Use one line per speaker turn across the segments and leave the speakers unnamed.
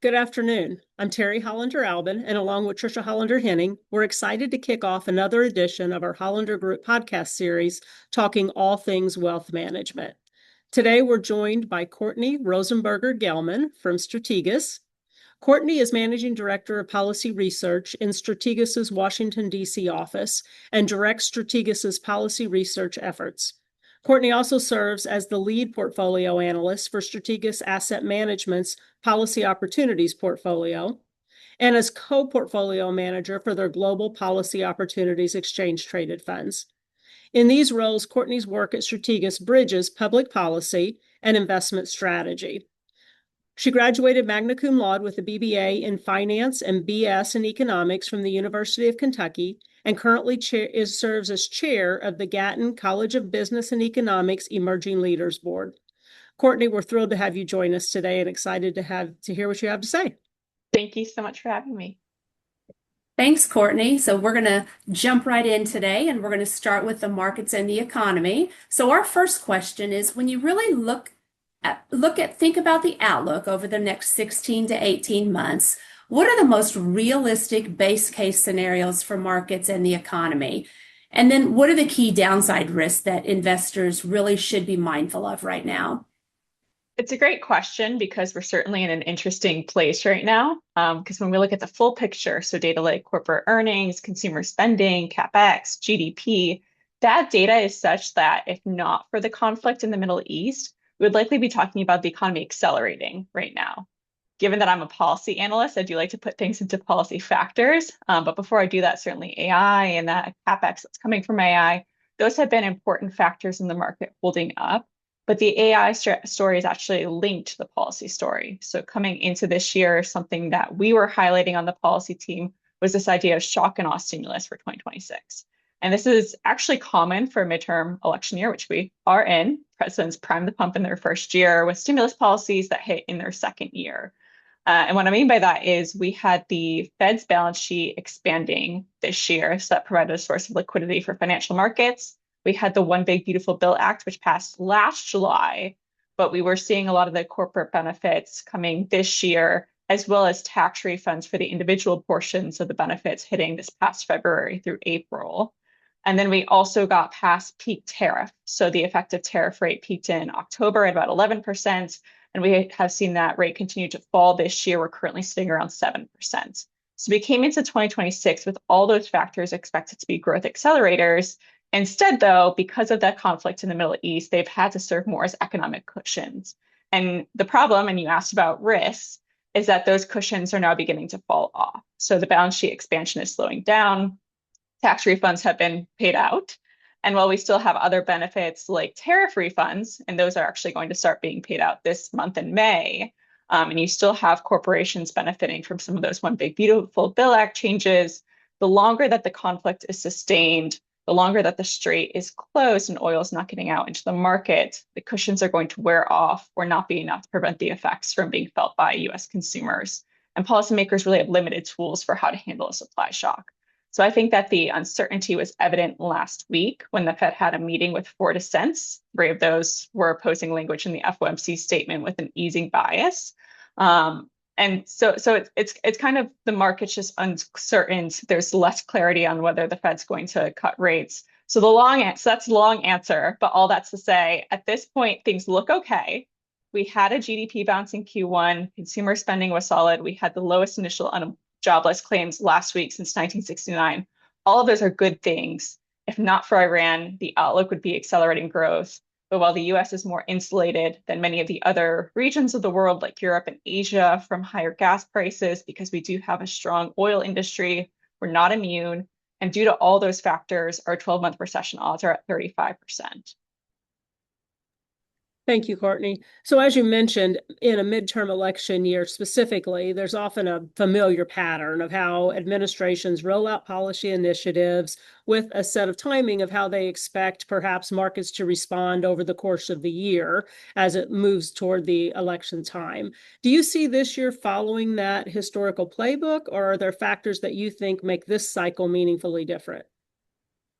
Good afternoon. I'm Teri Hollander Albin, and along with Tricia Hollander Henning, we're excited to kick off another edition of our Hollander Group Podcast series, talking all things wealth management. Today, we're joined by Courtney Rosenberger Gelman from Strategas. Courtney is Managing Director of Policy Research in Strategas' Washington, D.C. office and directs Strategas' policy research efforts. Courtney also serves as the lead portfolio analyst for Strategas Asset Management's Policy Opportunities portfolio and as co-portfolio manager for their Global Policy Opportunities exchange-traded funds. In these roles, Courtney's work at Strategas bridges public policy and investment strategy. She graduated magna cum laude with a BBA in finance and BS in economics from the University of Kentucky and currently serves as chair of the Gatton College of Business and Economics Emerging Leaders Board. Courtney, we're thrilled to have you join us today and excited to hear what you have to say.
Thank you so much for having me.
Thanks, Courtney. So we're going to jump right in today and we're going to start with the markets and the economy. So our first question is, when you really think about the outlook over the next 16 to 18 months, what are the most realistic base case scenarios for markets and the economy? And then what are the key downside risks that investors really should be mindful of right now?
It's a great question because we're certainly in an interesting place right now. Because when we look at the full picture, so data like corporate earnings, consumer spending, CapEx, GDP, that data is such that if not for the conflict in the Middle East, we would likely be talking about the economy accelerating right now. Given that I'm a policy analyst, I do like to put things into policy factors. But before I do that, certainly AI and that CapEx that's coming from AI, those have been important factors in the market holding up. But the AI story is actually linked to the policy story. So coming into this year, something that we were highlighting on the policy team was this idea of shock and awe stimulus for 2026. And this is actually common for a midterm election year, which we are in. Presidents prime the pump in their first year with stimulus policies that hit in their second year. And what I mean by that is we had the Fed's balance sheet expanding this year, so that provided a source of liquidity for financial markets. We had the One Big Beautiful Bill Act, which passed last July, but we were seeing a lot of the corporate benefits coming this year, as well as tax refunds for the individual portions of the benefits hitting this past February through April. And then we also got past peak tariff. So the effective tariff rate peaked in October at about 11%. And we have seen that rate continue to fall this year. We're currently sitting around 7%. So we came into 2026 with all those factors expected to be growth accelerators. Instead, though, because of that conflict in the Middle East, they've had to serve more as economic cushions. And the problem, and you asked about risks, is that those cushions are now beginning to fall off. So the balance sheet expansion is slowing down. Tax refunds have been paid out. And while we still have other benefits like tariff refunds, and those are actually going to start being paid out this month in May, and you still have corporations benefiting from some of those One Big Beautiful Bill Act changes, the longer that the conflict is sustained, the longer that the strait is closed and oil is not getting out into the market, the cushions are going to wear off or not be enough to prevent the effects from being felt by US consumers. And policymakers really have limited tools for how to handle a supply shock. So I think that the uncertainty was evident last week when the Fed had a meeting with four dissents. Three of those were opposing language in the FOMC statement with an easing bias. And so it's kind of the market's just uncertain. There's less clarity on whether the Fed's going to cut rates. So that's the long answer, but all that's to say, at this point, things look okay. We had a GDP bounce in Q1. Consumer spending was solid. We had the lowest initial jobless claims last week since 1969. All of those are good things. If not for Iran, the outlook would be accelerating growth. But while the US is more insulated than many of the other regions of the world, like Europe and Asia, from higher gas prices, because we do have a strong oil industry, we're not immune. And due to all those factors, our 12-month recession odds are at 35%.
Thank you, Courtney. So as you mentioned, in a midterm election year specifically, there's often a familiar pattern of how administrations roll out policy initiatives with a set of timing of how they expect perhaps markets to respond over the course of the year as it moves toward the election time. Do you see this year following that historical playbook, or are there factors that you think make this cycle meaningfully different?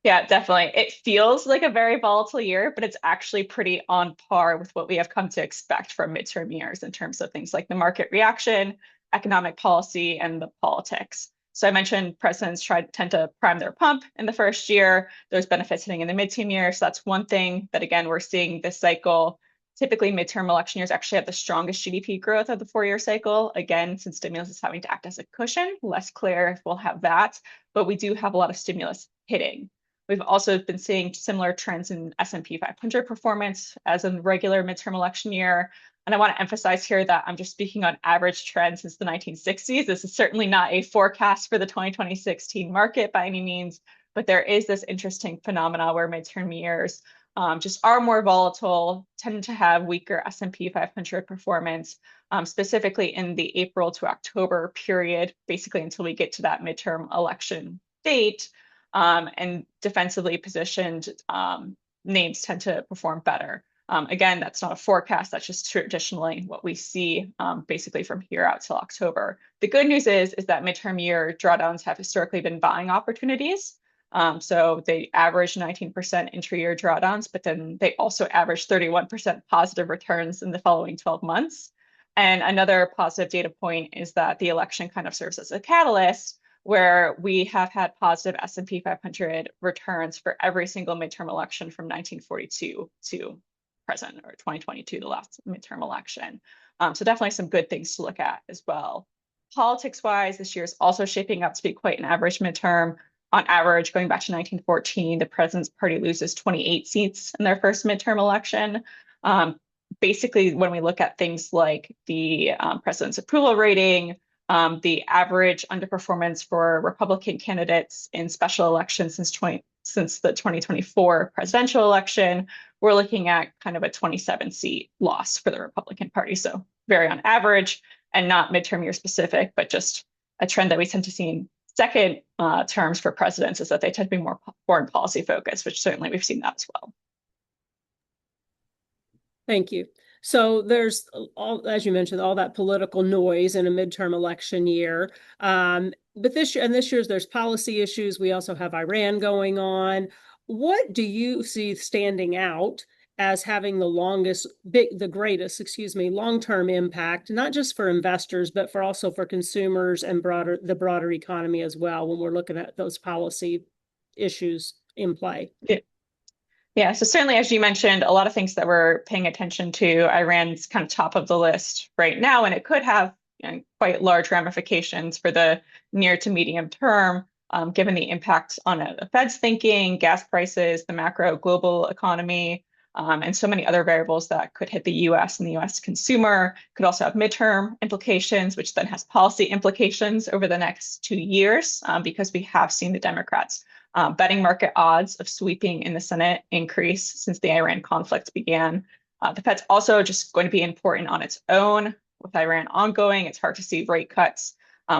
Yeah, definitely. It feels like a very volatile year, but it's actually pretty on par with what we have come to expect from midterm years in terms of things like the market reaction, economic policy and the politics. So I mentioned presidents tend to prime their pump in the first year. There's benefits hitting in the midterm year. So that's one thing that, again, we're seeing this cycle. Typically, midterm election years actually have the strongest GDP growth of the 4-year cycle. Again, since stimulus is having to act as a cushion, less clear if we'll have that, but we do have a lot of stimulus hitting. We've also been seeing similar trends in S&P 500 performance as in regular midterm election year. And I want to emphasize here that I'm just speaking on average trends since the 1960s. This is certainly not a forecast for the 2026 market by any means, but there is this interesting phenomena where midterm years just are more volatile, tend to have weaker S&P 500 performance, specifically in the April to October period, basically until we get to that midterm election date. And defensively positioned names tend to perform better. Again, that's not a forecast. That's just traditionally what we see basically from here out till October. The good news is that midterm year drawdowns have historically been buying opportunities. So they average 19% intra-year drawdowns, but then they also average 31% positive returns in the following 12 months. And another positive data point is that the election kind of serves as a catalyst where we have had positive S&P 500 returns for every single midterm election from 1942 to present, or 2022, the last midterm election. So definitely some good things to look at as well. Politics-wise, this year is also shaping up to be quite an average midterm. On average, going back to 1914, the president's party loses 28 seats in their first midterm election. Basically, when we look at things like the president's approval rating, the average underperformance for Republican candidates in special elections since the 2024 presidential election, we're looking at kind of a 27-seat loss for the Republican Party. So very on average and not midterm year specific, but just a trend that we tend to see in second terms for presidents is that they tend to be more foreign policy focused, which certainly we've seen that as well.
Thank you. So there's all, as you mentioned, all that political noise in a midterm election year. But this year's there's policy issues. We also have Iran going on. What do you see standing out as having the greatest long-term impact, not just for investors, but also for consumers and the broader economy as well, when we're looking at those policy issues in play?
Yeah, so certainly, as you mentioned, a lot of things that we're paying attention to. Iran's kind of top of the list right now, and it could have quite large ramifications for the near to medium term, given the impact on the Fed's thinking, gas prices, the macro global economy, and so many other variables that could hit the U.S. and the U.S. consumer. Could also have midterm implications, which then has policy implications over the next 2 years, because we have seen the Democrats betting market odds of sweeping in the Senate increase since the Iran conflict began. The Fed's also just going to be important on its own. With Iran ongoing, it's hard to see rate cuts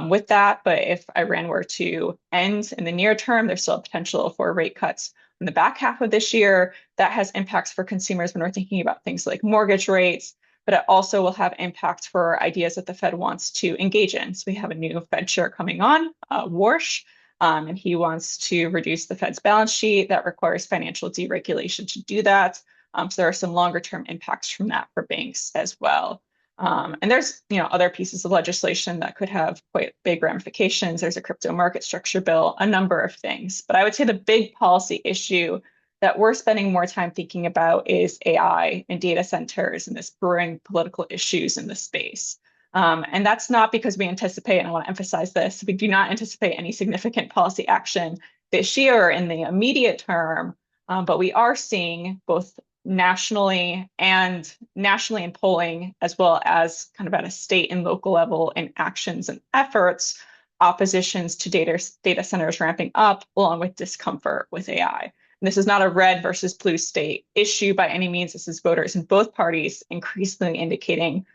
with that. But if Iran were to end in the near term, there's still a potential for rate cuts in the back half of this year. That has impacts for consumers when we're thinking about things like mortgage rates, but it also will have impacts for ideas that the Fed wants to engage in. So we have a new Fed chair coming on, Warsh. And he wants to reduce the Fed's balance sheet. That requires financial deregulation to do that. So there are some longer term impacts from that for banks as well. And there's other pieces of legislation that could have quite big ramifications. There's a crypto market structure bill, a number of things. But I would say the big policy issue that we're spending more time thinking about is AI and data centers and this brewing political issues in the space. And that's not because we anticipate, and I want to emphasize this, we do not anticipate any significant policy action this year or in the immediate term, but we are seeing both nationally in polling, as well as kind of at a state and local level in actions and efforts, oppositions to data centers ramping up, along with discomfort with AI. And this is not a red versus blue state issue by any means. This is voters in both parties increasingly indicating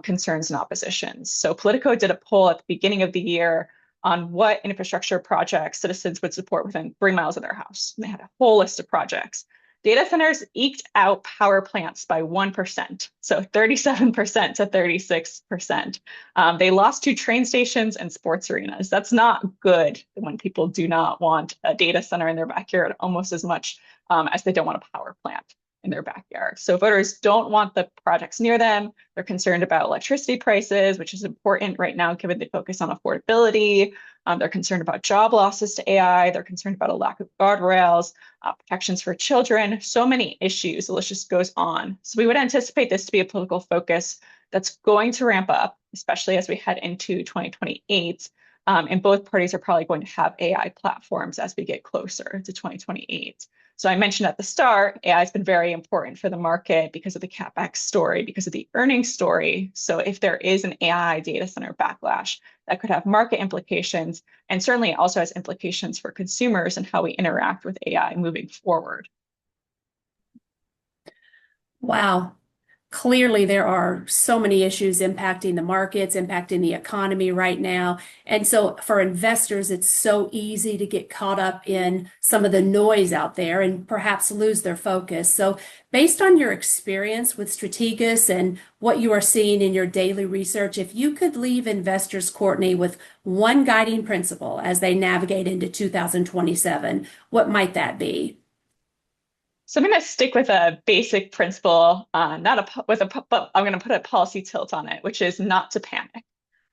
concerns and oppositions. So Politico did a poll at the beginning of the year on what infrastructure projects citizens would support within 3 miles of their house. And they had a whole list of projects. Data centers eked out power plants by 1%, so 37% to 36%. They lost to train stations and sports arenas. That's not good when people do not want a data center in their backyard almost as much as they don't want a power plant. in their backyard. So voters don't want the projects near them. They're concerned about electricity prices, which is important right now given the focus on affordability. They're concerned about job losses to AI. They're concerned about a lack of guardrails, protections for children, so many issues. The list just goes on. So we would anticipate this to be a political focus that's going to ramp up, especially as we head into 2028. And both parties are probably going to have AI platforms as we get closer to 2028. So I mentioned at the start, AI has been very important for the market because of the CapEx story, because of the earnings story. So if there is an AI data center backlash, that could have market implications, and certainly also has implications for consumers and how we interact with AI moving forward.
Wow. Clearly, there are so many issues impacting the markets, impacting the economy right now. And so for investors, it's so easy to get caught up in some of the noise out there and perhaps lose their focus. So based on your experience with Strategas and what you are seeing in your daily research, if you could leave investors, Courtney, with one guiding principle as they navigate into 2027, what might that be?
So I'm going to stick with a basic principle, but I'm going to put a policy tilt on it, which is not to panic.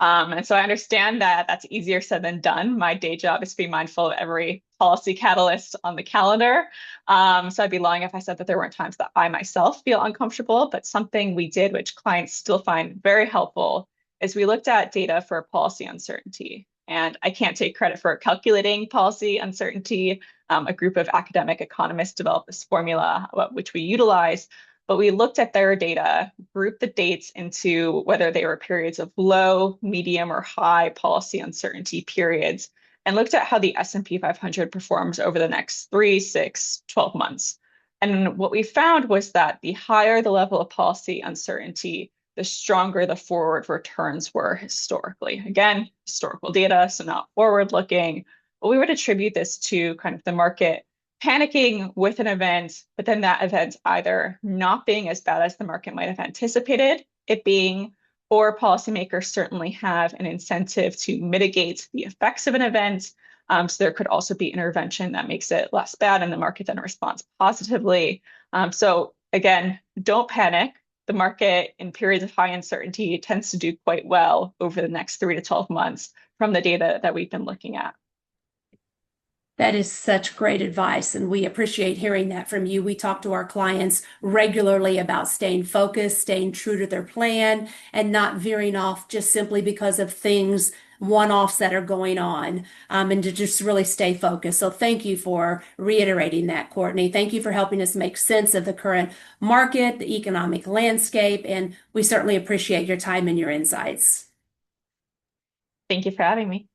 And so I understand that that's easier said than done. My day job is to be mindful of every policy catalyst on the calendar. So I'd be lying if I said that there weren't times that I myself feel uncomfortable, but something we did, which clients still find very helpful, is we looked at data for policy uncertainty. And I can't take credit for calculating policy uncertainty. A group of academic economists developed this formula, which we utilize, but we looked at their data, grouped the dates into whether they were periods of low, medium, or high policy uncertainty periods, and looked at how the S&P 500 performs over the next 3, 6, 12 months. And what we found was that the higher the level of policy uncertainty, the stronger the forward returns were historically. Again, historical data, so not forward looking. But we would attribute this to kind of the market panicking with an event, but then that event either not being as bad as the market might have anticipated it being, or policymakers certainly have an incentive to mitigate the effects of an event. So there could also be intervention that makes it less bad and the market then responds positively. So again, don't panic. The market in periods of high uncertainty tends to do quite well over the next 3 to 12 months from the data that we've been looking at.
That is such great advice, and we appreciate hearing that from you. We talk to our clients regularly about staying focused, staying true to their plan, and not veering off just simply because of things, one-offs that are going on, and to just really stay focused. So thank you for reiterating that, Courtney. Thank you for helping us make sense of the current market, the economic landscape, and we certainly appreciate your time and your insights.
Thank you for having me.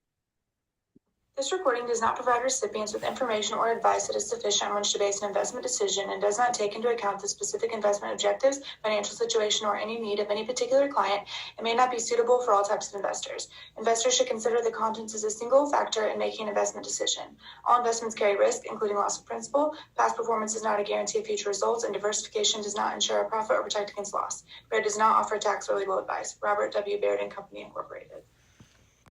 This recording does not provide recipients with information or advice that is sufficient on which to base an investment decision and does not take into account the specific investment objectives, financial situation, or any need of any particular client and may not be suitable for all types of investors. Investors should consider the contents as a single factor in making an investment decision. All investments carry risk, including loss of principal. Past performance is not a guarantee of future results, and diversification does not ensure a profit or protect against loss. Baird does not offer tax or legal advice. Robert W. Baird and Company, Incorporated.